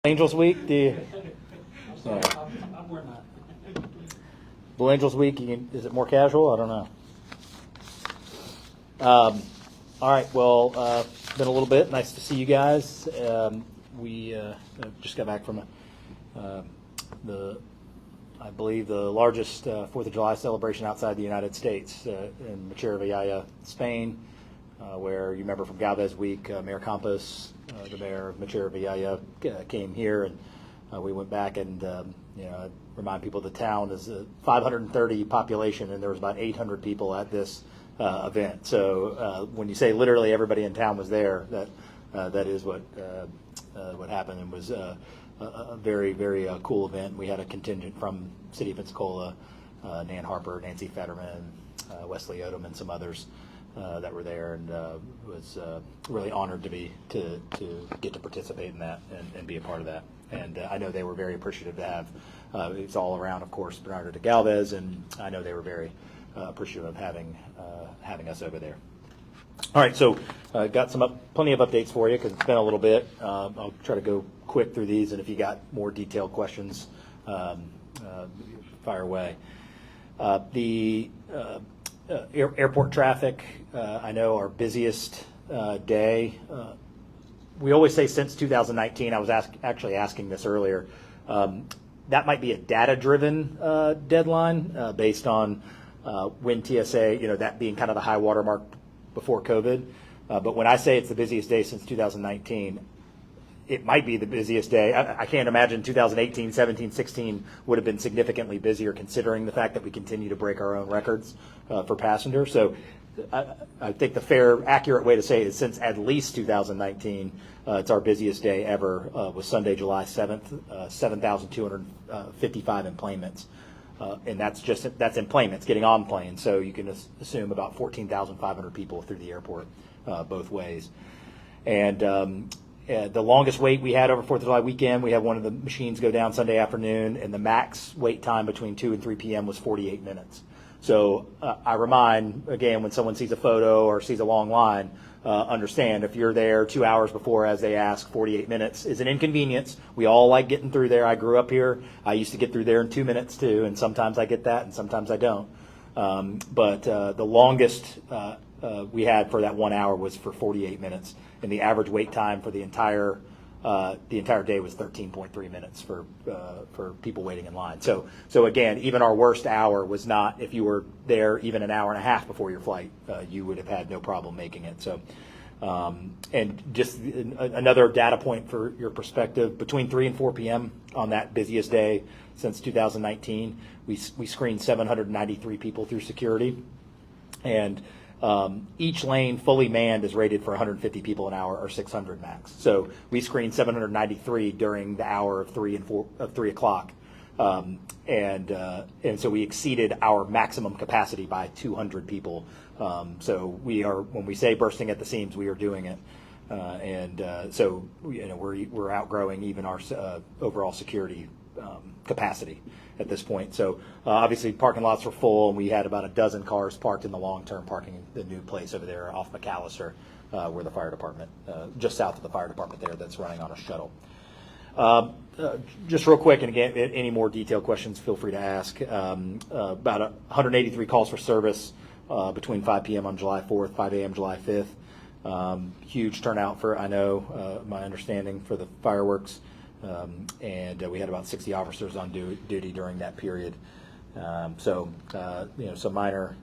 Angels Week, I'm wearing that. Blue Angels Week, is it more casual? I don't know. All right, well, been a little bit. Nice to see you guys. We just got back from I believe, the largest 4th of July celebration outside the United States in Metropolitan, Spain, where you remember from Galvez Week, Mayor Campos, the mayor of Metropolitan, came here, and we went back and remind people the town is a 530 population, and there was about 800 people at this event. So when you say literally everybody in town was there, that is what happened, and was a very, very cool event. We had a contingent from City of Pensacola, Nan Harper, Nancy Fetterman, Wesley Odom, and some others that were there, and was really honored to get to participate in that and be a part of that. And I know they were very appreciative to have. It's all around, of course, Bernardo de Galvez, and I know they were very appreciative of having us over there. All right, so got plenty of updates for you because it's been a little bit. I'll try to go quick through these, and if you got more detailed questions, fire away. The airport traffic, I know our busiest day. We always say since 2019. I was actually asking this earlier. That might be a data-driven deadline based on when TSA, that being kind of the high water mark before COVID. But when I say it's the busiest day since 2019, it might be the busiest day. I can't imagine 2018, 17, 16 would have been significantly busier, considering the fact that we continue to break our own records for passengers. So I think the fair, accurate way to say it is since at least 2019, it's our busiest day ever, was Sunday, July 7th, 7,255 enplanements. And that's enplanements, getting on planes. So you can assume about 14,500 people through the airport both ways. And the longest wait we had over 4th of July weekend, we had one of the machines go down Sunday afternoon, and the max wait time between 2 and 3 p.m. was 48 minutes. So I remind, again, when someone sees a photo or sees a long line, understand if you're there 2 hours before, as they ask, 48 minutes is an inconvenience. We all like getting through there. I grew up here. I used to get through there in 2 minutes too, and sometimes I get that and sometimes I don't. But the longest we had for that 1 hour was for 48 minutes, and the average wait time for the entire day was 13.3 minutes for people waiting in line. So again, even our worst hour was not, if you were there even an hour and a half before your flight, you would have had no problem making it. So, and just another data point for your perspective, between 3 and 4 p.m. on that busiest day since 2019, we screened 793 people through security, and each lane fully manned is rated for 150 people an hour, or 600 max. So we screened 793 during the hour of 3 o'clock, and so we exceeded our maximum capacity by 200 people. So when we say bursting at the seams, we are doing it, so we're outgrowing even our overall security capacity at this point. So obviously parking lots were full, and we had about a dozen cars parked in the long-term parking, the new place over there off McAllister, where the fire department, just south of the fire department there, that's running on a shuttle. Just real quick, and again, any more detailed questions, feel free to ask. About 183 calls for service between 5 p.m. on July 4th, 5 a.m. July 5th. Huge turnout for, I know, my understanding, for the fireworks. And we had about 60 officers on duty during that period. Some minor,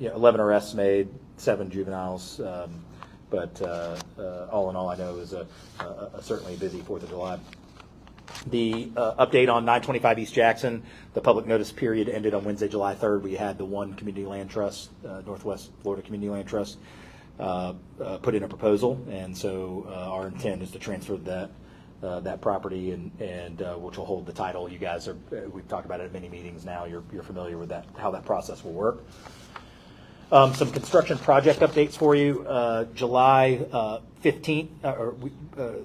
11 arrests made, 7 juveniles. But all in all, I know it was certainly a busy 4th of July. The update on 925 East Jackson, the public notice period ended on Wednesday, July 3rd. We had the one community land trust, Northwest Florida Community Land Trust, put in a proposal. And so our intent is to transfer that property, and which will hold the title. You guys we've talked about it at many meetings now. You're familiar with that, how that process will work. Some construction project updates for you. July 15th,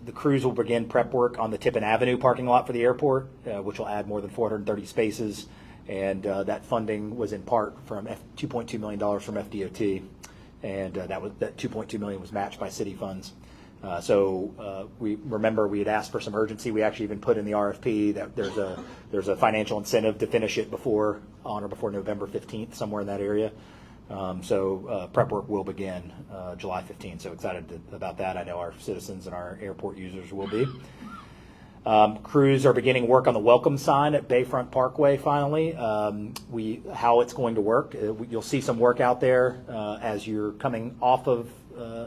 the crews will begin prep work on the Tippin Avenue parking lot for the airport, which will add more than 430 spaces. And that funding was in part from $2.2 million from FDOT, and that $2.2 million was matched by city funds. We remember we had asked for some urgency. We actually even put in the RFP that there's a financial incentive to finish it before November 15th, somewhere in that area. Prep work will begin July 15th. So excited about that. I know our citizens and our airport users will be. Crews are beginning work on the welcome sign at Bayfront Parkway finally. How it's going to work, you'll see some work out there as you're coming off of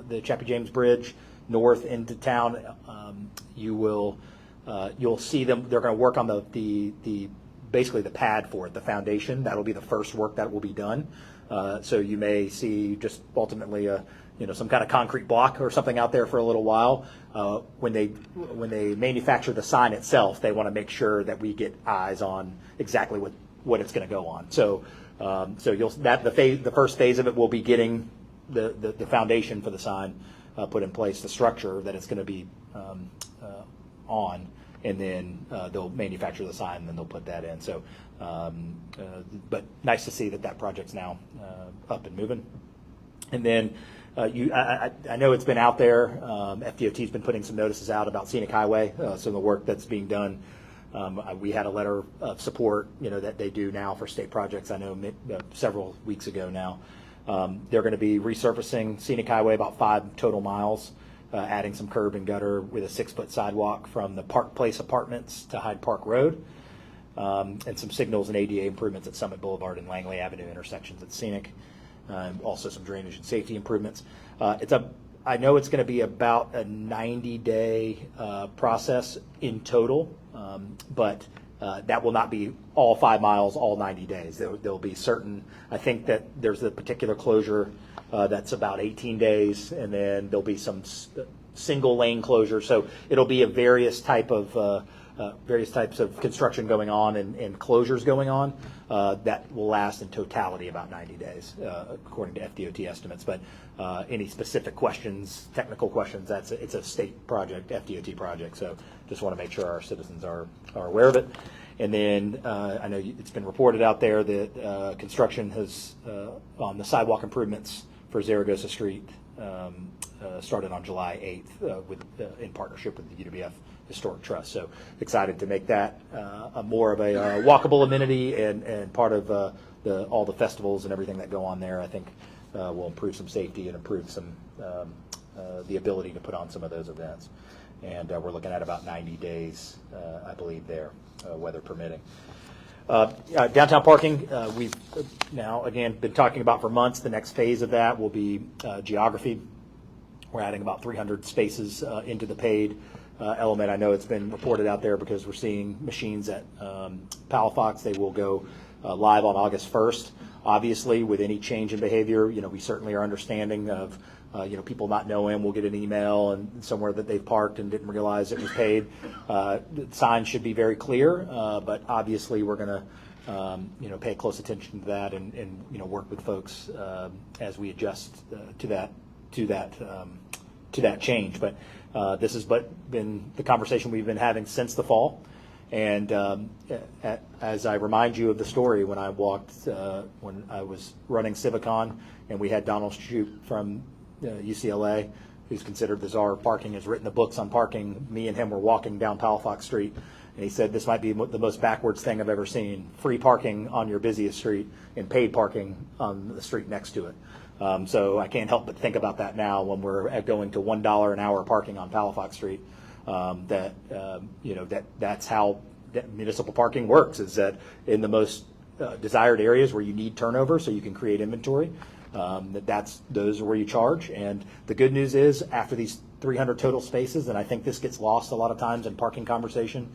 the Chappie James Bridge north into town. You'll see them. They're going to work on the basically the pad for it, the foundation. That'll be the first work that will be done. So you may see just ultimately some kind of concrete block or something out there for a little while. When they manufacture the sign itself, they want to make sure that we get eyes on exactly what it's going to go on. The first phase of it will be getting the foundation for the sign put in place, the structure that it's going to be on, and then they'll manufacture the sign and then they'll put that in. But nice to see that project's now up and moving. And then I know it's been out there. FDOT's been putting some notices out about Scenic Highway, some of the work that's being done. We had a letter of support, that they do now for state projects. I know several weeks ago now. They're going to be resurfacing Scenic Highway about 5 total miles, adding some curb and gutter with a 6-foot sidewalk from the Park Place Apartments to Hyde Park Road, and some signals and ADA improvements at Summit Boulevard and Langley Avenue intersections at Scenic. Also some drainage and safety improvements. I know it's going to be about a 90-day process in total, but that will not be all 5 miles, all 90 days. There'll be certain, I think that there's a particular closure that's about 18 days, and then there'll be some single lane closure. So it'll be a various types of construction going on and closures going on that will last in totality about 90 days, according to FDOT estimates. But any specific questions, technical questions, it's a state project, FDOT project. So just want to make sure our citizens are aware of it. And then I know it's been reported out there that construction has on the sidewalk improvements for Zaragoza Street started on July 8th in partnership with the UWF Historic Trust. So excited to make that more of a walkable amenity and part of all the festivals and everything that go on there. I think will improve some safety and improve some the ability to put on some of those events. And we're looking at about 90 days, I believe, there, weather permitting. Downtown parking, we've now, again, been talking about for months. The next phase of that will be geography. We're adding about 300 spaces into the paid element. I know it's been reported out there because we're seeing machines at Palafox. They will go live on August 1st. Obviously, with any change in behavior, we certainly are understanding of people not knowing. We'll get an email and somewhere that they've parked and didn't realize it was paid. The sign should be very clear, but obviously we're going to pay close attention to that and work with folks as we adjust to that change. But this has been the conversation we've been having since the fall. And as I remind you of the story, when I was running Civicon, and we had Donald Shoup from UCLA, who's considered the czar of parking, has written the books on parking. Me and him were walking down Palafox Street, and he said, this might be the most backwards thing I've ever seen. Free parking on your busiest street and paid parking on the street next to it. So I can't help but think about that now when we're going to $1 an hour parking on Palafox Street. That's how municipal parking works, is that in the most desired areas where you need turnover so you can create inventory, those are where you charge. And the good news is, after these 300 total spaces, and I think this gets lost a lot of times in parking conversation,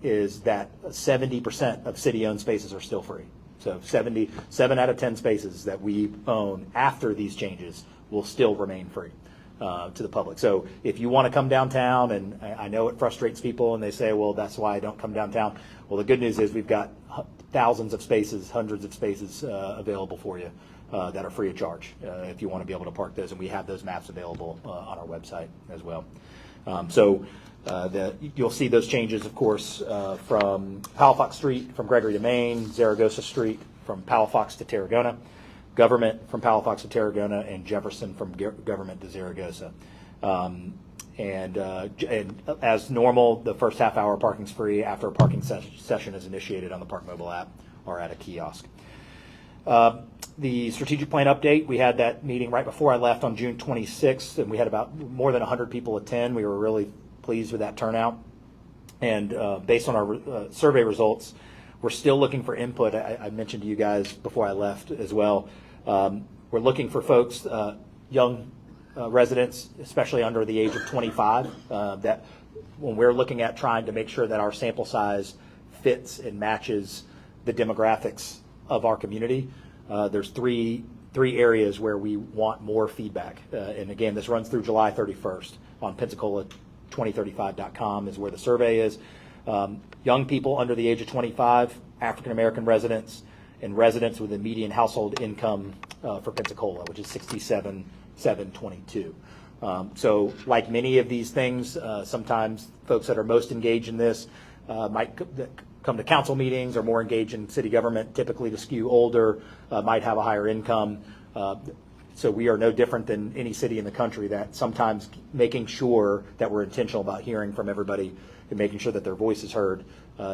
is that 70% of city-owned spaces are still free. So 7 out of 10 spaces that we own after these changes will still remain free to the public. So if you want to come downtown, and I know it frustrates people, and they say, well, that's why I don't come downtown. Well, the good news is we've got thousands of spaces, hundreds of spaces available for you that are free of charge if you want to be able to park those, and we have those maps available on our website as well. You'll see those changes, of course, from Palafox Street, from Gregory to Main, Zaragoza Street, from Palafox to Tarragona, Government from Palafox to Tarragona, and Jefferson from Government to Zaragoza. And as normal, the first half hour parking's free after a parking session is initiated on the Park Mobile app or at a kiosk. The strategic plan update, we had that meeting right before I left on June 26th, and we had about more than 100 people attend. We were really pleased with that turnout. And based on our survey results, we're still looking for input. I mentioned to you guys before I left as well. We're looking for folks, young residents, especially under the age of 25, that when we're looking at trying to make sure that our sample size fits and matches the demographics of our community, there's three areas where we want more feedback. And again, this runs through July 31st on Pensacola2035.com is where the survey is. Young people under the age of 25, African American residents, and residents with a median household income for Pensacola, which is $67,722. So like many of these things, sometimes folks that are most engaged in this might come to council meetings or more engaged in city government, typically to skew older, might have a higher income. So we are no different than any city in the country, that sometimes making sure that we're intentional about hearing from everybody and making sure that their voice is heard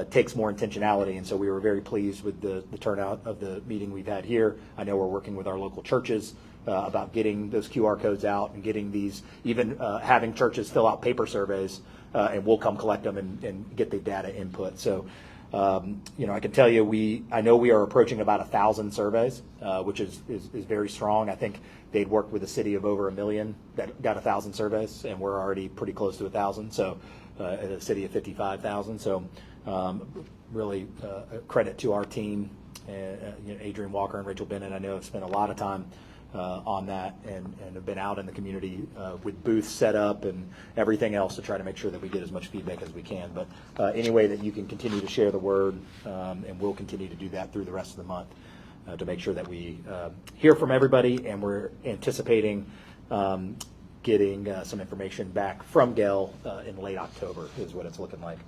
takes more intentionality. And so we were very pleased with the turnout of the meeting we've had here. I know we're working with our local churches about getting those QR codes out and getting these, even having churches fill out paper surveys, and we'll come collect them and get the data input. So, I can tell you, I know we are approaching about 1,000 surveys, which is very strong. I think they'd worked with a city of over 1 million that got 1,000 surveys, and we're already pretty close to 1,000. So, at a city of 55,000. So, really a credit to our team, Adrian Walker and Rachel Bennett. I know have spent a lot of time on that and have been out in the community with booths set up and everything else to try to make sure that we get as much feedback as we can. But any way that you can continue to share the word, and we'll continue to do that through the rest of the month to make sure that we hear from everybody, and we're anticipating getting some information back from Gail in late October is what it's looking like.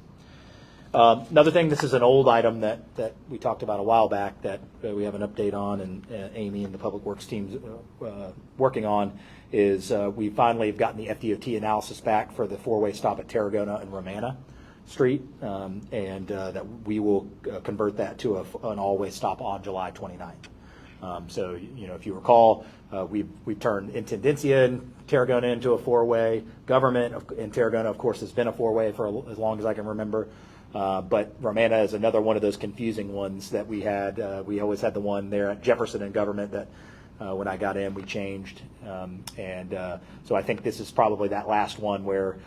Another thing, this is an old item that we talked about a while back that we have an update on, and Amy and the Public Works team's working on, is we finally have gotten the FDOT analysis back for the four-way stop at Tarragona and Romana Street, and that we will convert that to an all-way stop on July 29th. So, if you recall, we've turned Intendencia and Tarragona into a four-way. Government in Tarragona, of course, has been a four-way for as long as I can remember. But Romana is another one of those confusing ones that we had. We always had the one there at Jefferson and Government that when I got in we changed. So I think this is probably that last one where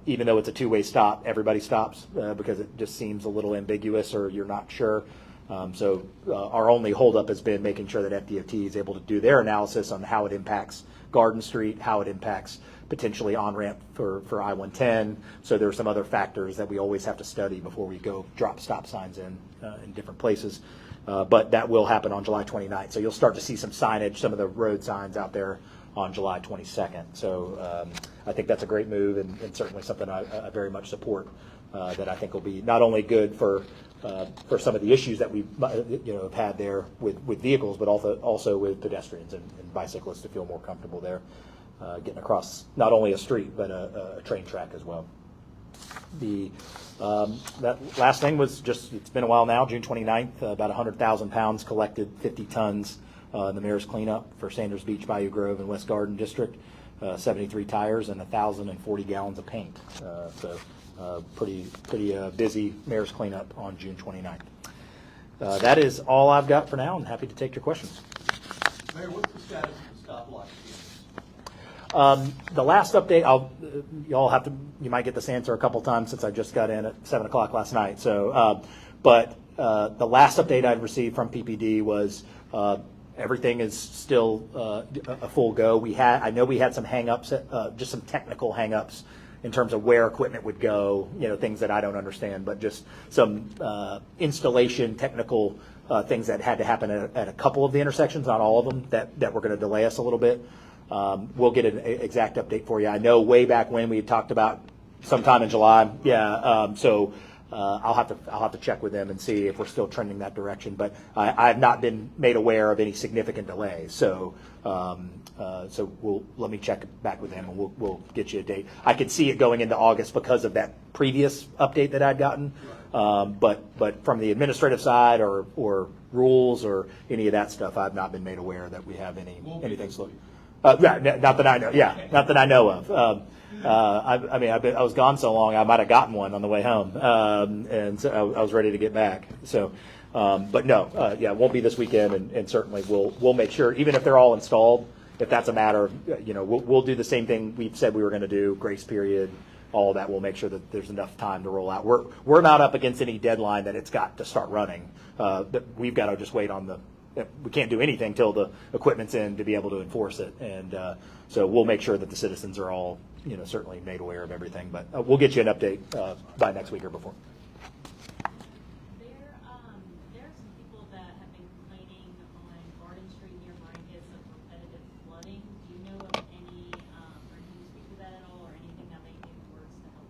even though it's a two-way stop, everybody stops because it just seems a little ambiguous or you're not sure. So our only holdup has been making sure that FDOT is able to do their analysis on how it impacts Garden Street, how it impacts potentially on-ramp for I-110. So there are some other factors that we always have to study before we go drop stop signs in different places. But that will happen on July 29th. So you'll start to see some signage, some of the road signs out there on July 22nd. So I think that's a great move and certainly something I very much support that I think will be not only good for some of the issues that we have had there with vehicles, but also with pedestrians and bicyclists to feel more comfortable there, getting across not only a street but a train track as well. That last thing was just, it's been a while now, June 29th, about 100,000 pounds collected, 50 tons in the mayor's cleanup for Sanders Beach, Bayou Grove, and West Garden District, 73 tires and 1,040 gallons of paint. Pretty busy mayor's cleanup on June 29th. That is all I've got for now. I'm happy to take your questions. Mayor, what's the status of the stoplight? The last update, you might get this answer a couple times since I just got in at 7 o'clock last night. So, but the last update I'd received from PPD was everything is still a full go. I know we had some hang-ups, just some technical hang-ups in terms of where equipment would go, things that I don't understand, but just some installation technical things that had to happen at a couple of the intersections, not all of them, that were going to delay us a little bit. We'll get an exact update for you. I know way back when we had talked about sometime in July. Yeah. So I'll have to check with them and see if we're still trending that direction. But I have not been made aware of any significant delays. So let me check back with them, and we'll get you a date. I could see it going into August because of that previous update that I'd gotten. But from the administrative side or rules or any of that stuff, I've not been made aware that we have anything slow. Yeah, not that I know. Yeah, not that I know of. I was gone so long, I might have gotten one on the way home, and so I was ready to get back. So, but no, it won't be this weekend, and certainly we'll make sure, even if they're all installed, if that's a matter of, we'll do the same thing we've said we were going to do, grace period, all of that. We'll make sure that there's enough time to roll out. We're not up against any deadline that it's got to start running. We've got to just wait on we can't do anything till the equipment's in to be able to enforce it, and so we'll make sure that the citizens are all certainly made aware of everything. But we'll get you an update by next week or before. There are some people that have been complaining on Garden Street near Marcus of repetitive flooding. Do you know of any, or can you speak to that at all, or anything that may be works to help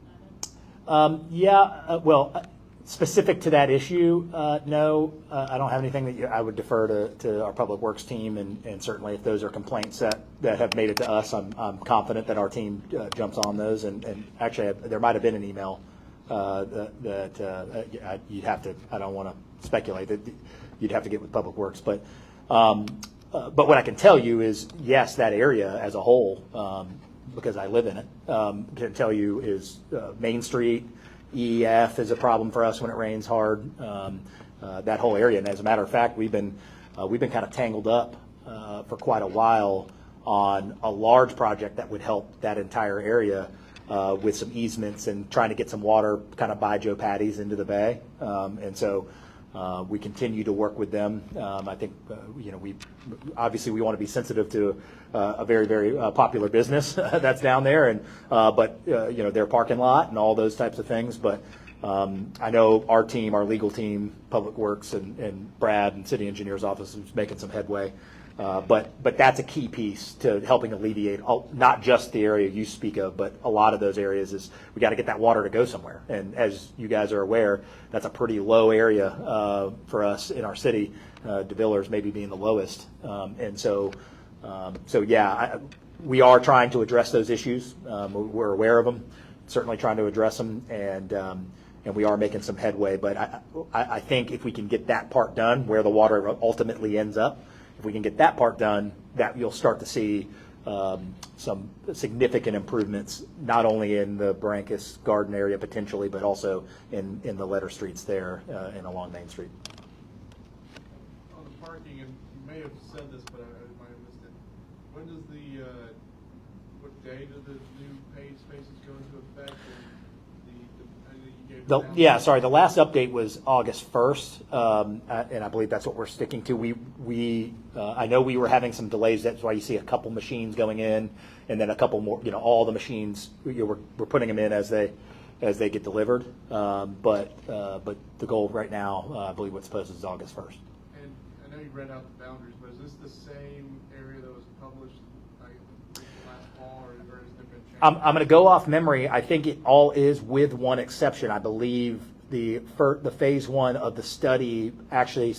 that? Specific to that issue, no, I don't have anything that I would defer to our public works team, and certainly if those are complaints that have made it to us, I'm confident that our team jumps on those. And actually, there might have been an email that you'd have to. I don't want to speculate that you'd have to get with public works, but what I can tell you is yes, that area as a whole, because I live in it, can tell you is Main Street. EF is a problem for us when it rains hard. That whole area, and as a matter of fact, we've been kind of tangled up for quite a while on a large project that would help that entire area with some easements and trying to get some water kind of by Joe Patty's into the bay. And so we continue to work with them. I think we obviously we want to be sensitive to a very, very popular business that's down there, and but their parking lot and all those types of things. But I know our team, our legal team, Public Works, and Brad and City Engineer's office is making some headway. But that's a key piece to helping alleviate not just the area you speak of, but a lot of those areas is we got to get that water to go somewhere. And as you guys are aware, that's a pretty low area for us in our city. DeVillers maybe being the lowest, and so we are trying to address those issues. We're aware of them, certainly trying to address them, and we are making some headway. But I think if we can get that part done, where the water ultimately ends up. If we can get that part done, that you'll start to see some significant improvements, not only in the Barrancas Garden area potentially, but also in the letter streets there and along Main Street. On the parking, and you may have said this, but I might have missed it. When does what day do the new paid spaces go into effect? The last update was August 1st, and I believe that's what we're sticking to. I know we were having some delays. That's why you see a couple machines going in, and then a couple more. All the machines we're putting them in as they get delivered. But the goal right now, I believe what's posted is August 1st. And I know you read out the boundaries, but is this the same area that was published last fall, or has there been changes? I'm going to go off memory. I think it all is, with one exception. I believe the phase one of the study actually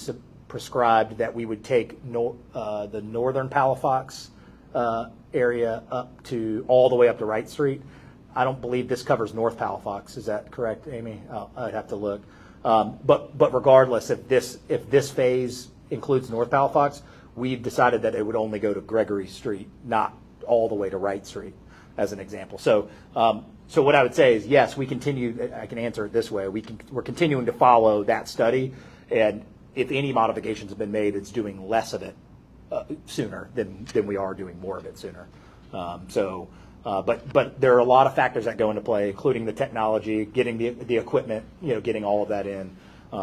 prescribed that we would take the northern Palafox area up to all the way up to Wright Street. I don't believe this covers North Palafox. Is that correct, Amy? I'd have to look. But regardless, if this phase includes North Palafox, we've decided that it would only go to Gregory Street, not all the way to Wright Street, as an example. So what I would say is, yes, we continue. I can answer it this way: we're continuing to follow that study, and if any modifications have been made, it's doing less of it sooner than we are doing more of it sooner. But there are a lot of factors that go into play, including the technology, getting the equipment, getting all of that in.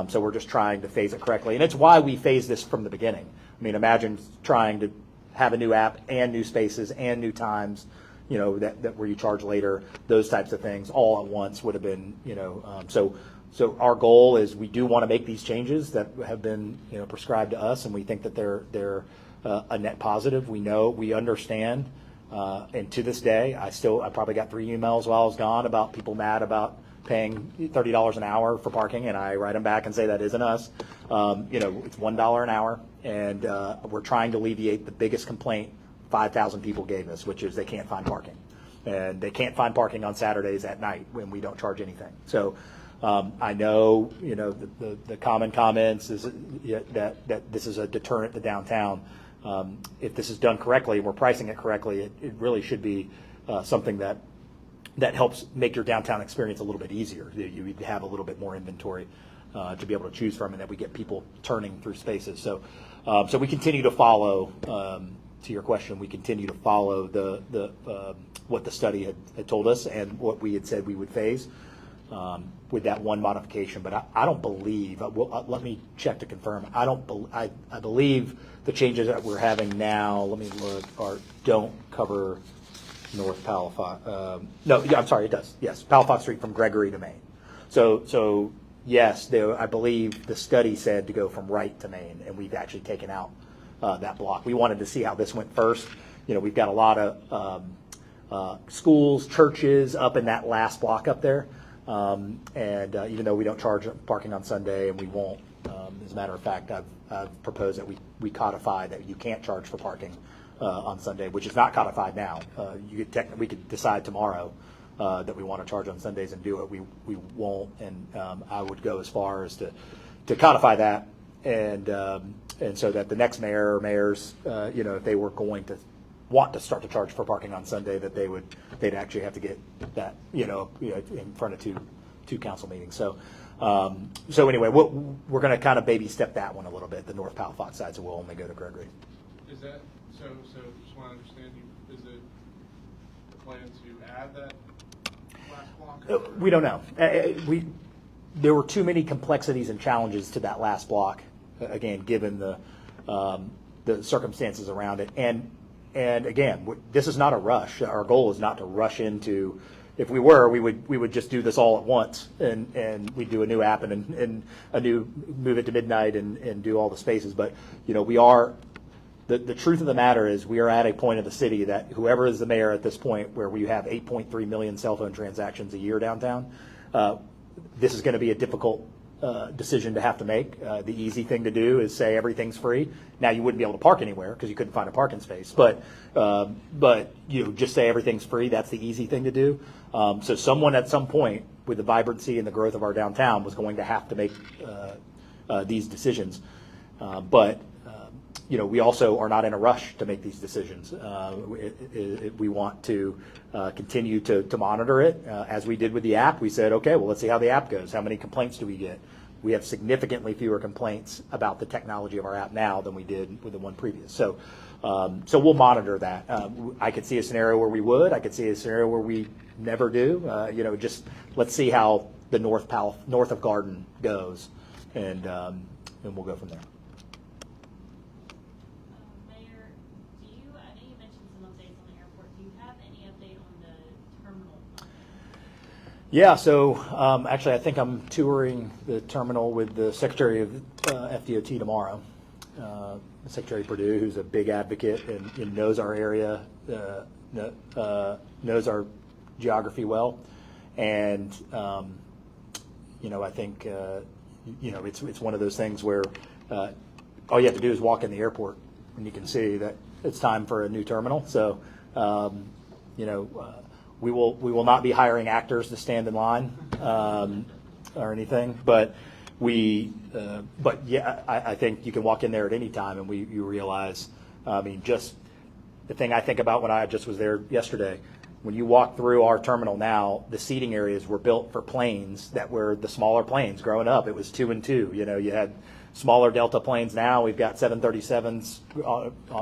So we're just trying to phase it correctly, and it's why we phase this from the beginning. I mean, imagine trying to have a new app and new spaces and new times, that where you charge later, those types of things all at once would have been, So our goal is we do want to make these changes that have been, prescribed to us, and we think that they're a net positive. We understand, and to this day, I probably got 3 emails while I was gone about people mad about paying $30 an hour for parking, and I write them back and say that isn't us. It's $1 an hour, and we're trying to alleviate the biggest complaint 5,000 people gave us, which is they can't find parking. And they can't find parking on Saturdays at night when we don't charge anything. So I know, the common comments is that this is a deterrent to downtown. If this is done correctly and we're pricing it correctly, it really should be something that helps make your downtown experience a little bit easier. You have a little bit more inventory to be able to choose from, and that we get people turning through spaces. So we continue to follow, to your question, we continue to follow the what the study had told us and what we had said we would phase with that one modification. But I don't believe, let me check to confirm, I believe the changes that we're having now, let me look, don't cover North Palafox. No, yeah, I'm sorry, it does. Yes, Palafox Street from Gregory to Main. So yes, I believe the study said to go from right to Main, and we've actually taken out that block. We wanted to see how this went first. We've got a lot of schools, churches up in that last block up there. And even though we don't charge parking on Sunday, and we won't, as a matter of fact, I've proposed that we codify that you can't charge for parking on Sunday, which is not codified now. We could decide tomorrow that we want to charge on Sundays and do it. We won't, and I would go as far as to codify that, and so that the next mayor or mayors, if they were going to want to start to charge for parking on Sunday, that they'd actually have to get that in front of two council meetings. So anyway, we're going to kind of baby step that one a little bit, the North Palafox side, so we'll only go to Gregory. Is that so? Just want to understand, is it the plan to add that last block? We don't know. There were too many complexities and challenges to that last block, again, given the circumstances around it. And again, this is not a rush. Our goal is not to rush into. If we were, we would just do this all at once, and we'd do a new app and a new move it to midnight and do all the spaces. But we are. The truth of the matter is, we are at a point of the city that whoever is the mayor at this point, where we have 8.3 million cell phone transactions a year downtown, this is going to be a difficult decision to have to make. The easy thing to do is say everything's free. Now, you wouldn't be able to park anywhere because you couldn't find a parking space. But just say everything's free. That's the easy thing to do. So someone at some point, with the vibrancy and the growth of our downtown, was going to have to make these decisions. But we also are not in a rush to make these decisions. We want to continue to monitor it. As we did with the app, we said, okay, well, let's see how the app goes. How many complaints do we get? We have significantly fewer complaints about the technology of our app now than we did with the one previous. So we'll monitor that. I could see a scenario where we would. I could see a scenario where we never do. Just let's see how the north of Garden goes, and we'll go from there. I know you mentioned some updates on the airport. Do you have any update on the terminal? Yeah, so actually I think I'm touring the terminal with the Secretary of FDOT tomorrow. Secretary Perdue, who's a big advocate and knows our area, knows our geography well. And, I think, it's one of those things where all you have to do is walk in the airport and you can see that it's time for a new terminal. So, we will not be hiring actors to stand in line or anything, but I think you can walk in there at any time and you realize, just the thing I think about when I just was there yesterday, when you walk through our terminal now, the seating areas were built for planes that were the smaller planes. Growing up, it was 2 and 2. You had smaller Delta planes. Now we've got 737s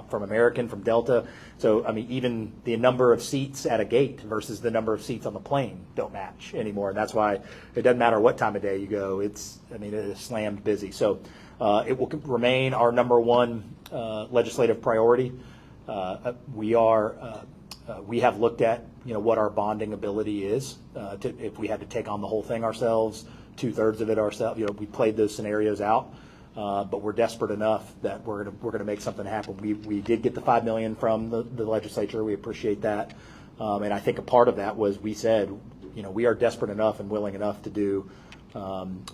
from American, from Delta. So, even the number of seats at a gate versus the number of seats on the plane don't match anymore. And that's why it doesn't matter what time of day you go. It is slammed busy. So it will remain our number one legislative priority. We have looked at what our bonding ability is if we had to take on the whole thing ourselves, 2/3 of it ourselves. We played those scenarios out, but we're desperate enough that we're gonna make something happen. We did get the $5 million from the legislature. We appreciate that, and I think a part of that was we said we are desperate enough and willing enough to do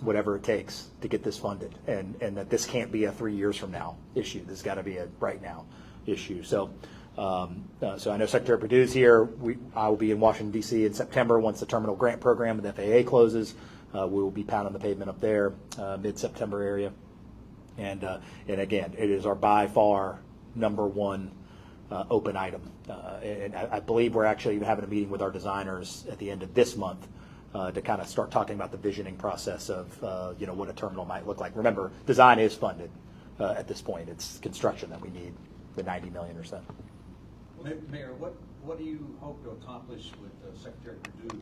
whatever it takes to get this funded, and that this can't be a 3 years from now issue. This has got to be a right now issue. So so I know Secretary Perdue's here. I will be in Washington, D.C. in September once the terminal grant program with FAA closes. We will be pounding the pavement up there, mid-September area. And again, it is our by far number one open item. And I believe we're actually having a meeting with our designers at the end of this month to kind of start talking about the visioning process of what a terminal might look like. Remember, design is funded at this point. It's construction that we need, the $90 million or so. Mayor, what do you hope to accomplish with Secretary Perdue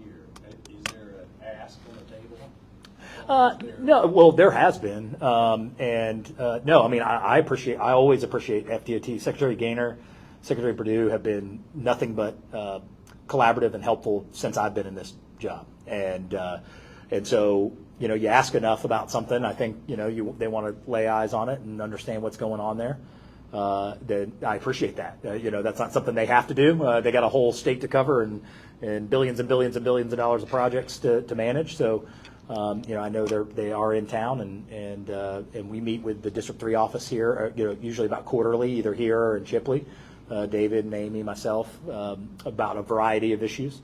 here? Is there an ask on the table? No, well, there has been, no. I mean, I always appreciate FDOT. Secretary Gaynor, Secretary Perdue have been nothing but collaborative and helpful since I've been in this job, and so you ask enough about something, I think they want to lay eyes on it and understand what's going on there. Then I appreciate that. That's not something they have to do. They got a whole state to cover and billions and billions and billions of dollars of projects to manage. So. I know they are in town, and we meet with the District 3 office here, usually about quarterly, either here or in Chipley, David and Amy, myself, about a variety of issues.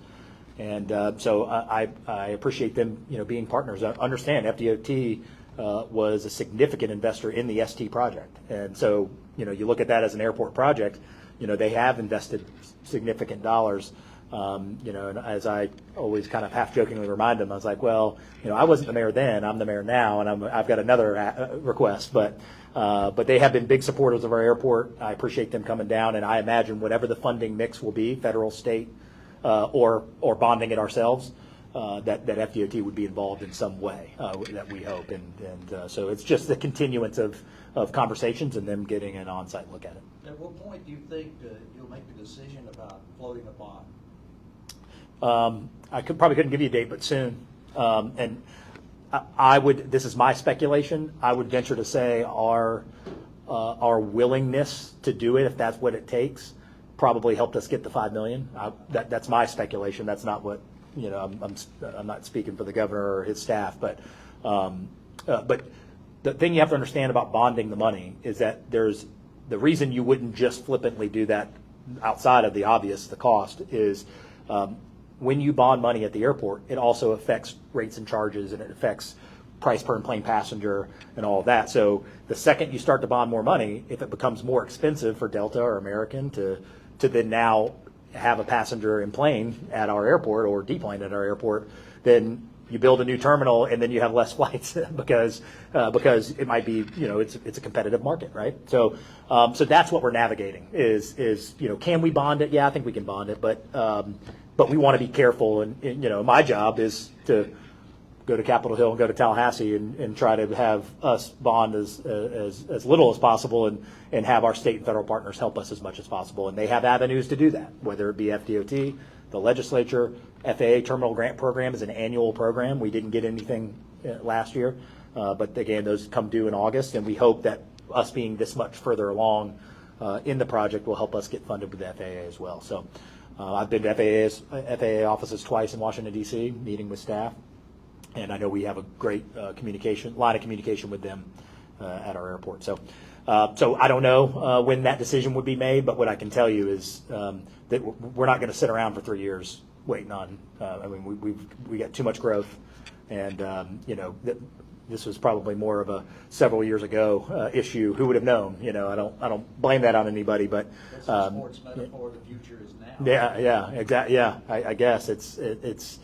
And so I appreciate them, being partners. I understand FDOT was a significant investor in the ST project. And so, you look at that as an airport project, they have invested significant dollars. And as I always kind of half jokingly remind them, I was like, well, I wasn't the mayor then, I'm the mayor now, and I've got another request. But they have been big supporters of our airport. I appreciate them coming down, and I imagine whatever the funding mix will be, federal, state, or bonding it ourselves, that FDOT would be involved in some way, that we hope. And so it's just the continuance of conversations and them getting an on-site look at it. At what point do you think you'll make the decision about floating a bond? I probably couldn't give you a date, but soon. And I would. This is my speculation. I would venture to say our willingness to do it, if that's what it takes, probably helped us get the $5 million. That's my speculation. That's not what I'm not speaking for the governor or his staff, but the thing you have to understand about bonding the money is that there's the reason you wouldn't just flippantly do that outside of the obvious, the cost is. When you bond money at the airport, it also affects rates and charges, and it affects price per plane passenger and all of that. So the second you start to bond more money, if it becomes more expensive for Delta or American to then now have a passenger in plane at our airport or deplane at our airport, then you build a new terminal and then you have less flights because it might be it's a competitive market, right? So that's what we're navigating is can we bond it? Yeah, I think we can bond it, but we want to be careful, and my job is to go to Capitol Hill and go to Tallahassee and try to have us bond as little as possible and have our state and federal partners help us as much as possible. And they have avenues to do that, whether it be FDOT, the legislature. FAA Terminal Grant Program is an annual program. We didn't get anything last year, but again, those come due in August, and we hope that us being this much further along in the project will help us get funded with the FAA as well. So I've been to FAA offices twice in Washington, D.C., meeting with staff, and I know we have a great line of communication with them at our airport. So I don't know when that decision would be made, but what I can tell you is that we're not going to sit around for 3 years waiting on. We got too much growth, and this was probably more of a several years ago issue. Who would have known? I don't blame that on anybody, but that's the sports metaphor. The future is now. Yeah, exactly. Yeah, I guess it's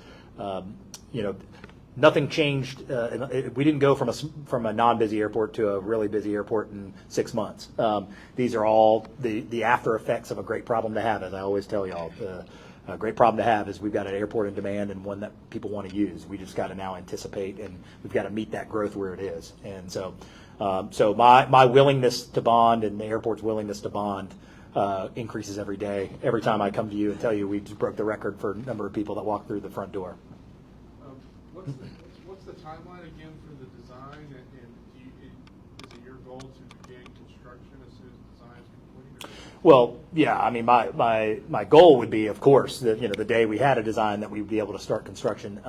nothing changed. We didn't go from a non-busy airport to a really busy airport in 6 months. These are all the after effects of a great problem to have, as I always tell y'all. A great problem to have is we've got an airport in demand and one that people want to use. We just got to now anticipate, and we've got to meet that growth where it is. And so my willingness to bond and the airport's willingness to bond increases every day. Every time I come to you and tell you we just broke the record for number of people that walk through the front door. What's the timeline again for the design, and is it your goal to begin construction as soon as design is complete? Well, yeah, I mean, my goal would be, of course, that, the day we had a design that we would be able to start construction.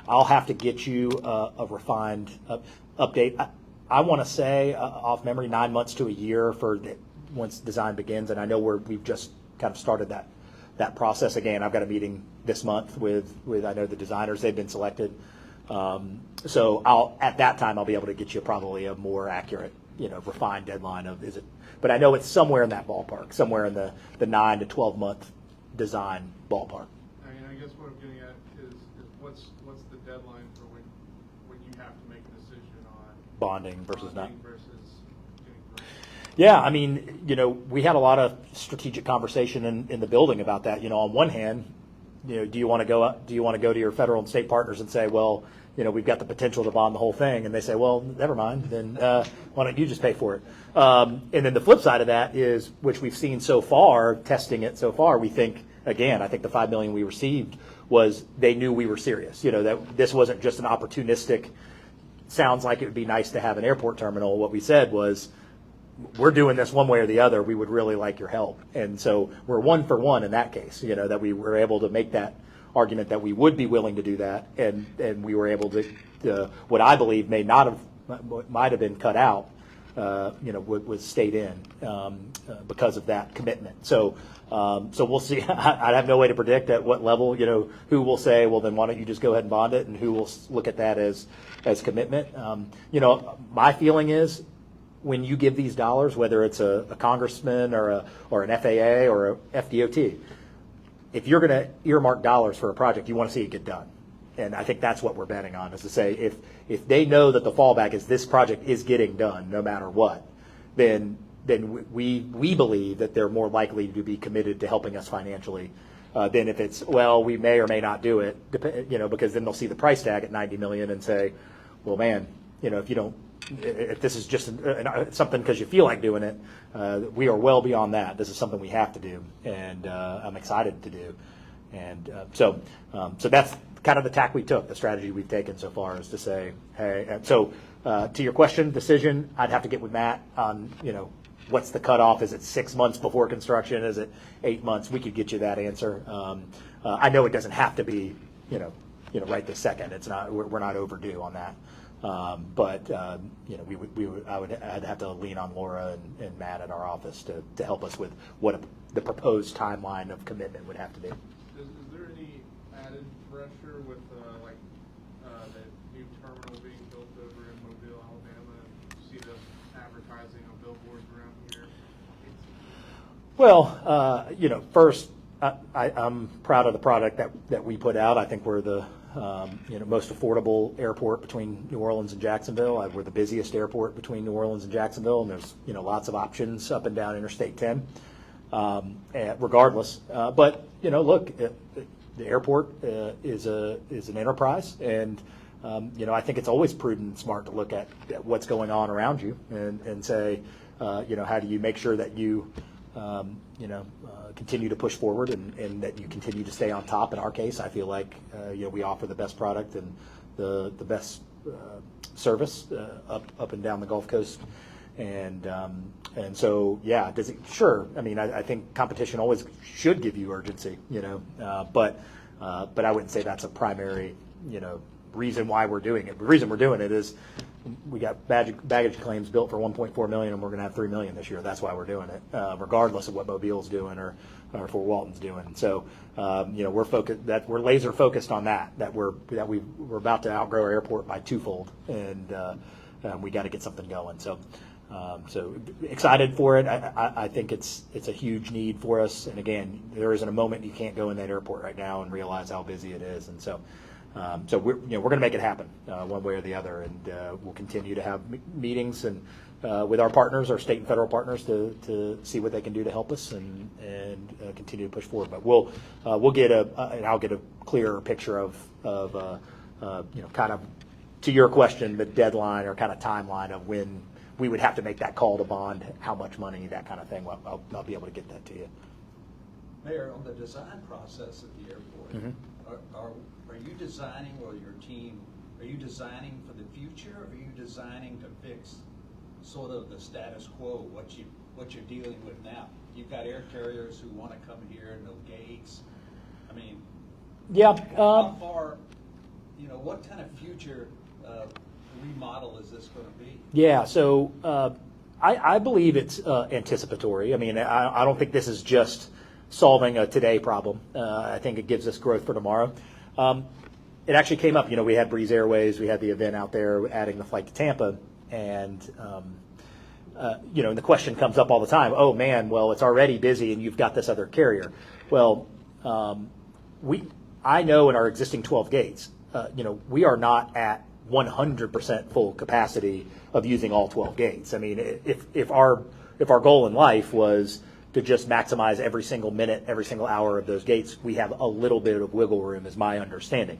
I'll have to get you a refined update. I want to say, off memory, 9 months to a year for once design begins, and I know we've just kind of started that process. Again, I've got a meeting this month with I know the designers, they've been selected. So at that time I'll be able to get you probably a more accurate, refined deadline of is it. But I know it's somewhere in that ballpark, somewhere in the 9 to 12 month design ballpark. I guess what I'm getting at is what's the deadline for when you have to make a decision on Bonding versus not. getting grants? Yeah, I mean, we had a lot of strategic conversation in the building about that. On one hand, do you want to go to your federal and state partners and say, well, we've got the potential to bond the whole thing, and they say, well, never mind, then why don't you just pay for it? And then the flip side of that is, which we've seen so far, testing it so far, we think, again, I think the $5 million we received was they knew we were serious. That this wasn't just an opportunistic. Sounds like it would be nice to have an airport terminal. What we said was, we're doing this one way or the other. We would really like your help. And so we're 1 for 1 in that case, that we were able to make that argument that we would be willing to do that. And we were able to what I believe might have been cut out, was stayed in because of that commitment. So we'll see. I have no way to predict at what level, who will say, well, then why don't you just go ahead and bond it, and who will look at that as commitment. My feeling is, when you give these dollars, whether it's a congressman or an FAA or a FDOT, if you're going to earmark dollars for a project, you want to see it get done. And I think that's what we're betting on, is to say if they know that the fallback is this project is getting done no matter what, then we believe that they're more likely to be committed to helping us financially than if it's, well, we may or may not do it, because then they'll see the price tag at $90 million and say, well, man, if this is just something because you feel like doing it, we are well beyond that. This is something we have to do, and I'm excited to do. And so that's kind of the tack we took, the strategy we've taken so far, is to say, hey, so to your question, decision, I'd have to get with Matt on, what's the cutoff? Is it 6 months before construction? Is it 8 months? We could get you that answer. I know it doesn't have to be, right this second. It's not. We're not overdue on that. But I'd have to lean on Laura and Matt at our office to help us with what the proposed timeline of commitment would have to be. Is there any added pressure with the new terminal being built over in Mobile, Alabama? You see the advertising on billboards around here. Well, first, I'm proud of the product that we put out. I think we're the most affordable airport between New Orleans and Jacksonville. We're the busiest airport between New Orleans and Jacksonville, and there's lots of options up and down Interstate 10. Regardless, but look, the airport is an enterprise, and I think it's always prudent and smart to look at what's going on around you and say, how do you make sure that you continue to push forward and that you continue to stay on top. In our case, I feel like we offer the best product and the best service up and down the Gulf Coast, and so yeah, does it? Sure. I mean, I think competition always should give you urgency, but I wouldn't say that's a primary reason why we're doing it. The reason we're doing it is we got baggage claims built for $1.4 million, and we're going to have $3 million this year. That's why we're doing it, regardless of what Mobile's doing or Fort Walton's doing. So, we're focused. That we're laser focused on that. We're about to outgrow our airport by twofold, and we got to get something going. So excited for it. I think it's a huge need for us. And again, there isn't a moment you can't go in that airport right now and realize how busy it is. And so. So we're going to make it happen one way or the other, and we'll continue to have meetings and with our partners, our state and federal partners, to see what they can do to help us and continue to push forward. But we'll get and I'll get a clearer picture of kind of, to your question, the deadline or kind of timeline of when we would have to make that call to bond, how much money, that kind of thing. I'll be able to get that to you. Mayor, on the design process at the airport, Mm-hmm. Are you designing, or your team, are you designing for the future, or are you designing to fix sort of the status quo, what you're dealing with now? You've got air carriers who want to come here, no gates. I mean, Yeah. how far, what kind of future remodel is this going to be? Yeah, so I believe it's anticipatory. I mean, I don't think this is just solving a today problem. I think it gives us growth for tomorrow. It actually came up, we had Breeze Airways, we had the event out there adding the flight to Tampa, and the question comes up all the time, oh man, well, it's already busy and you've got this other carrier. Well, I know in our existing 12 gates, we are not at 100% full capacity of using all 12 gates. I mean, if our goal in life was to just maximize every single minute, every single hour of those gates, we have a little bit of wiggle room, is my understanding.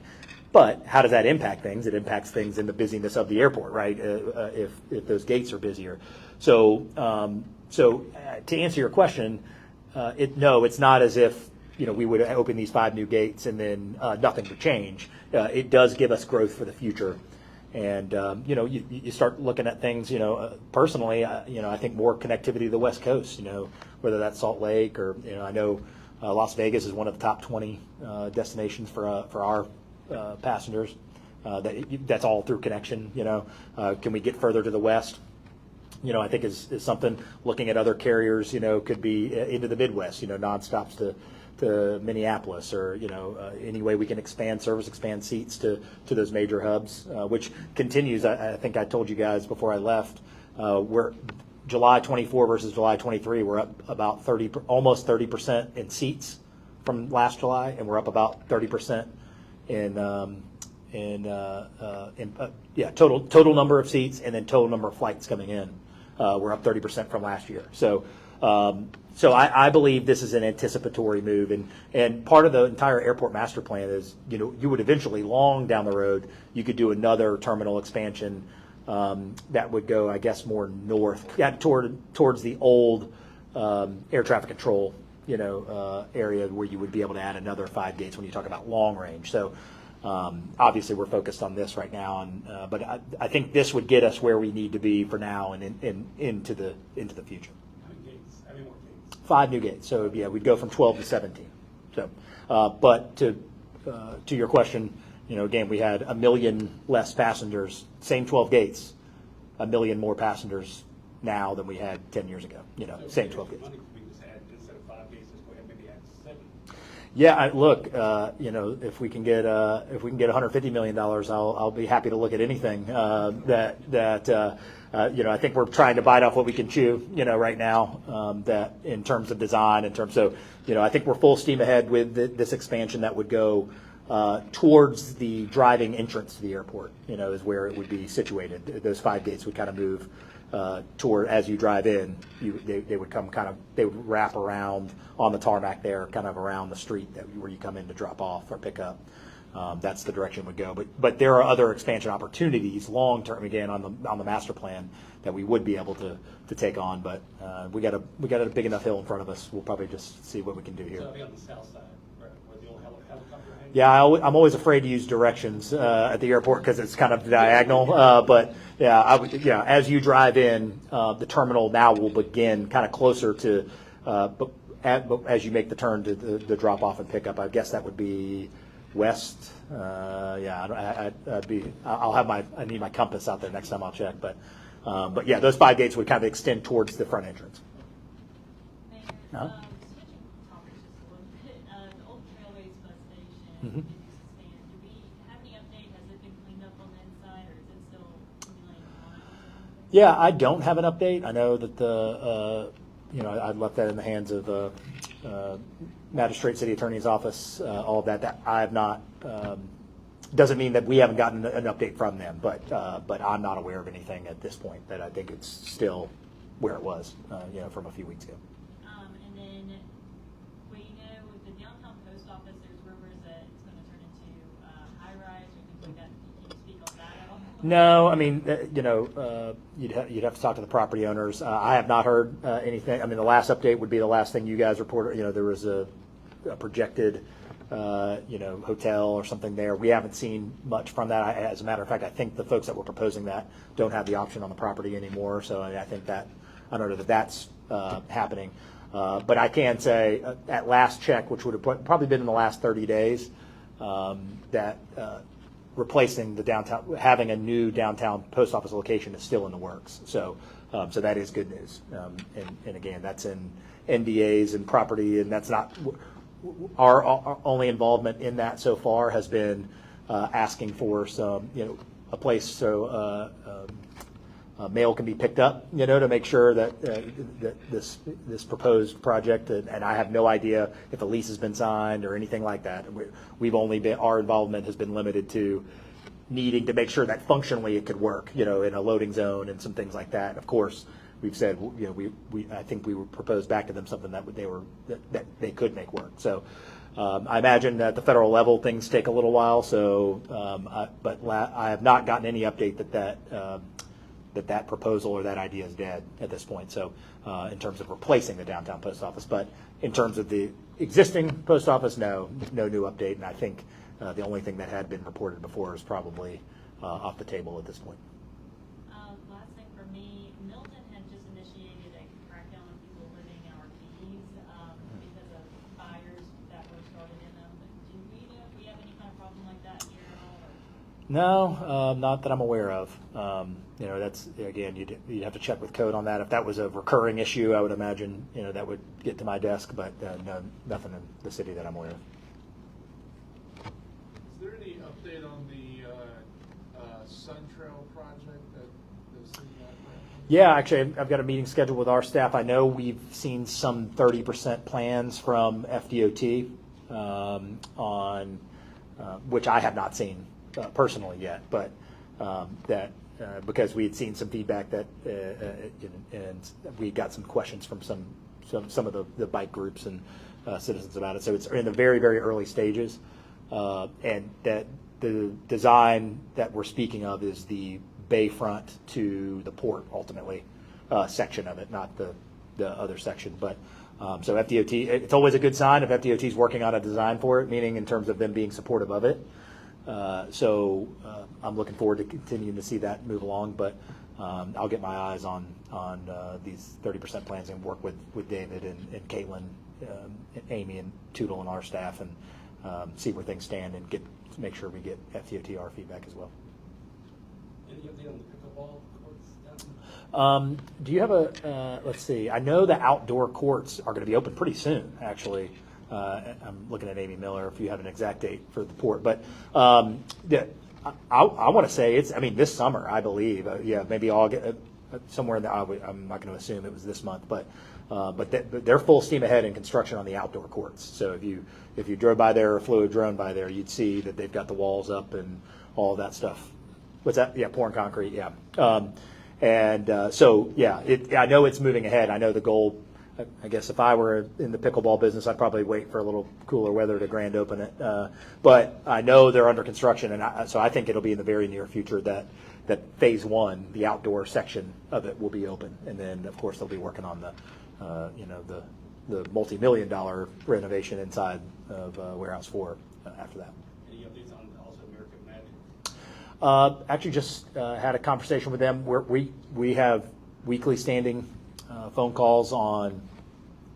But how does that impact things? It impacts things in the busyness of the airport, right? If those gates are busier. So to answer your question, no, it's not as if we would open these 5 new gates and then nothing would change. It does give us growth for the future. And, you start looking at things, personally, I think more connectivity to the West Coast, whether that's Salt Lake or, I know Las Vegas is one of the top 20 destinations for our passengers. That's all through connection, Can we get further to the West? I think is something looking at other carriers, could be into the Midwest, nonstops to Minneapolis, or any way we can expand seats to those major hubs, which continues. I think I told you guys before I left, we're July 24 versus July 23, we're up about almost 30% in seats from last July, and we're up about 30% in total number of seats, and then total number of flights coming in. We're up 30% from last year. So I believe this is an anticipatory move, and part of the entire airport master plan is, you would eventually, long down the road, you could do another terminal expansion that would go, I guess, more north, towards the old air traffic control, area where you would be able to add another 5 gates when you talk about long range. So obviously we're focused on this right now, but I think this would get us where we need to be for now and into the future. 5 new gates. So yeah, we'd go from 12 to 17. So, but to your question, again, we had 1 million less passengers, same 12 gates, 1 million more passengers now than we had 10 years ago. Same 12 gates. Instead of 5 gates, let's go ahead and maybe add 7. Yeah, look, if we can get $150 million, I'll be happy to look at anything I think we're trying to bite off what we can chew, right now, that in terms of design, I think we're full steam ahead with this expansion that would go towards the driving entrance to the airport, is where it would be situated. Those 5 gates would kind of move toward, as you drive in, they would wrap around on the tarmac there, kind of around the street where you come in to drop off or pick up. That's the direction it would go. But there are other expansion opportunities long term, again, on the master plan that we would be able to take on. But we got a big enough hill in front of us. We'll probably just see what we can do here. So it'll be on the south side, where the old helicopter hangs? Yeah, I'm always afraid to use directions at the airport because it's kind of diagonal. But yeah, as you drive in, the terminal now will begin kind of closer to, but as you make the turn to the drop off and pick up, I guess that would be west. I need my compass out there next time I'll check. But yeah, those 5 gates would kind of extend towards the front entrance. Mayor, Uh-huh. switching topics just a little bit, the old Trailways bus station, Mhm. did you sustain? Do we have any update? Has it been cleaned up on the inside, or is it still accumulating miles? Yeah, I don't have an update. I know that I left that in the hands of Magistrate City Attorney's Office, all of that. That I have not. Doesn't mean that we haven't gotten an update from them, but I'm not aware of anything at this point. That I think it's still where it was, from a few weeks ago. And then, well, with the downtown post office, there's rumors that it's going to turn into high-rise or things like that. Can you speak on that at all? No, I mean, you'd have to talk to the property owners. I have not heard anything. I mean, the last update would be the last thing you guys reported. There was a projected hotel or something there. We haven't seen much from that. As a matter of fact, I think the folks that were proposing that don't have the option on the property anymore. So I think that, I don't know that that's happening. But I can say at last check, which would have probably been in the last 30 days, that replacing the downtown, having a new downtown post office location is still in the works. So that is good news. And again, that's in NDAs and property, and that's not our only involvement in that so far has been asking for some, a place so mail can be picked up, to make sure that that this proposed project, and I have no idea if a lease has been signed or anything like that. Our involvement has been limited to needing to make sure that functionally it could work, in a loading zone and some things like that. Of course, we've said, I think we would propose back to them something that they could make work. So I imagine at the federal level things take a little while. So, I have not gotten any update that proposal or that idea is dead at this point. So in terms of replacing the downtown post office, but in terms of the existing post office, no new update. And I think the only thing that had been reported before is probably off the table at this point. Last thing for me, Milton had just initiated a crackdown on people living in RVs because of fires that were started in them. Do we know if we have any kind of problem like that here at all? No, not that I'm aware of. That's, again, you'd have to check with code on that. If that was a recurring issue, I would imagine, that would get to my desk, but no, nothing in the city that I'm aware of. Is there any update on the Sun Trail project that the city got? Yeah, actually, I've got a meeting scheduled with our staff. I know we've seen some 30% plans from FDOT on which I have not seen personally yet, but because we had seen some feedback that and we got some questions from some of the bike groups and citizens about it. So it's in the very, very early stages, and that the design that we're speaking of is the bayfront to the port, ultimately, section of it, not the other section. But so FDOT, it's always a good sign if FDOT is working on a design for it, meaning in terms of them being supportive of it. So I'm looking forward to continuing to see that move along, but I'll get my eyes on these 30% plans and work with David and Caitlin, and Amy and Tootle and our staff, and see where things stand and make sure we get FDOTR feedback as well. Any update on the pickleball courts down? Do you have let's see, I know the outdoor courts are going to be open pretty soon, actually. I'm looking at Amy Miller if you have an exact date for the port, but I want to say this summer, I believe. Maybe August, somewhere in the. I'm not going to assume it was this month, but they're full steam ahead in construction on the outdoor courts. So if you drove by there or flew a drone by there, you'd see that they've got the walls up and all of that stuff. What's that? Yeah, pouring concrete. Yeah, I know it's moving ahead. I know the goal. I guess if I were in the pickleball business, I'd probably wait for a little cooler weather to grand open it. But I know they're under construction, and so I think it'll be in the very near future that phase one, the outdoor section of it, will be open. And then, of course, they'll be working on the multi-million-dollar renovation inside of Warehouse 4 after that. Any updates on also American Magic? Actually, just had a conversation with them. We have weekly standing phone calls on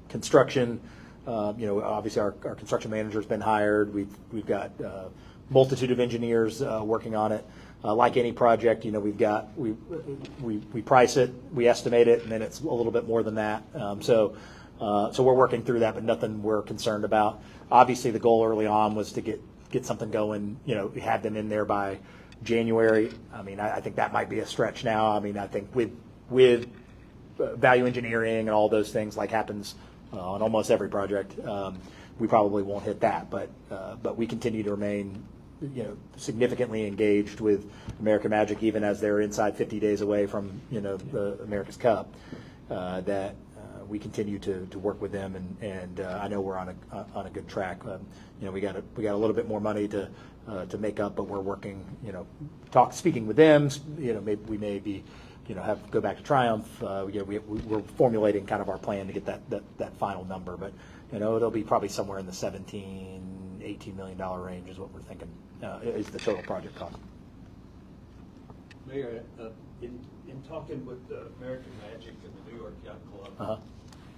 construction. Obviously our construction manager's been hired. We've got a multitude of engineers working on it. Like any project, we price it, we estimate it, and then it's a little bit more than that. So we're working through that, but nothing we're concerned about. Obviously, the goal early on was to get something going. We had them in there by January. I think that might be a stretch now. I think with value engineering and all those things, like happens on almost every project, we probably won't hit that. But we continue to remain significantly engaged with American Magic, even as they're inside 50 days away from the America's Cup. That we continue to work with them, and I know we're on a good track. We got a little bit more money to make up, but we're working. Speaking with them. Maybe we may be. Go back to Triumph. We're formulating kind of our plan to get that final number, but it'll be probably somewhere in the 17, $18 million range is what we're thinking is the total project cost. Mayor, in talking with American Magic and the New York Yacht Club, Uh-huh.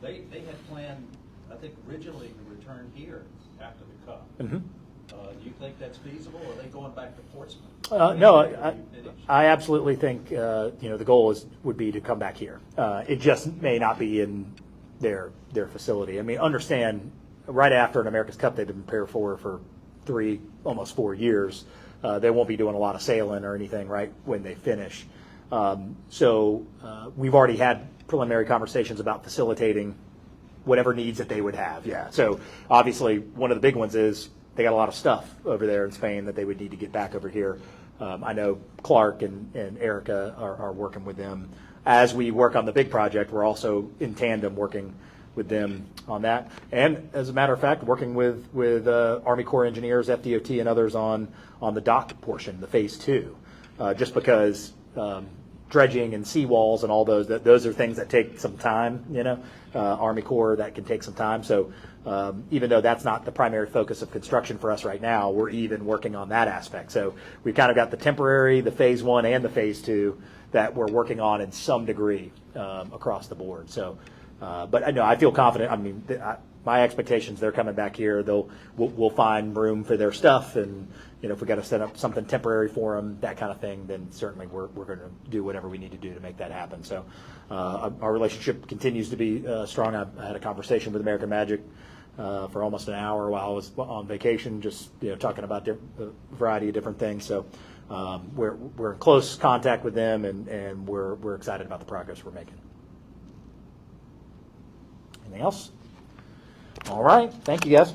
they had planned, I think, originally to return here after the Cup. Mm-hmm. Do you think that's feasible, or are they going back to Portsmouth? No, After you finish? I absolutely think the goal would be to come back here. It just may not be in their facility. I mean, understand, right after an America's Cup they've been prepared for 3, almost 4 years. They won't be doing a lot of sailing or anything right when they finish. So we've already had preliminary conversations about facilitating whatever needs that they would have. Yeah. So obviously one of the big ones is they got a lot of stuff over there in Spain that they would need to get back over here. I know Clark and Erica are working with them. As we work on the big project, we're also in tandem working with them on that. And as a matter of fact, working with Army Corps engineers, FDOT, and others on the dock portion, the phase 2, just because dredging and seawalls and all those are things that take some time, Army Corps, that can take some time. So even though that's not the primary focus of construction for us right now, we're even working on that aspect. So we've kind of got the temporary, the phase 1 and the phase 2 that we're working on in some degree across the board. So, but I know I feel confident. I mean, my expectations, they're coming back here. We'll find room for their stuff, and if we got to set up something temporary for them, that kind of thing, then certainly we're going to do whatever we need to do to make that happen. So our relationship continues to be strong. I had a conversation with American Magic for almost an hour while I was on vacation, just talking about a variety of different things. So we're in close contact with them, and we're excited about the progress we're making. Anything else? All right. Thank you, guys.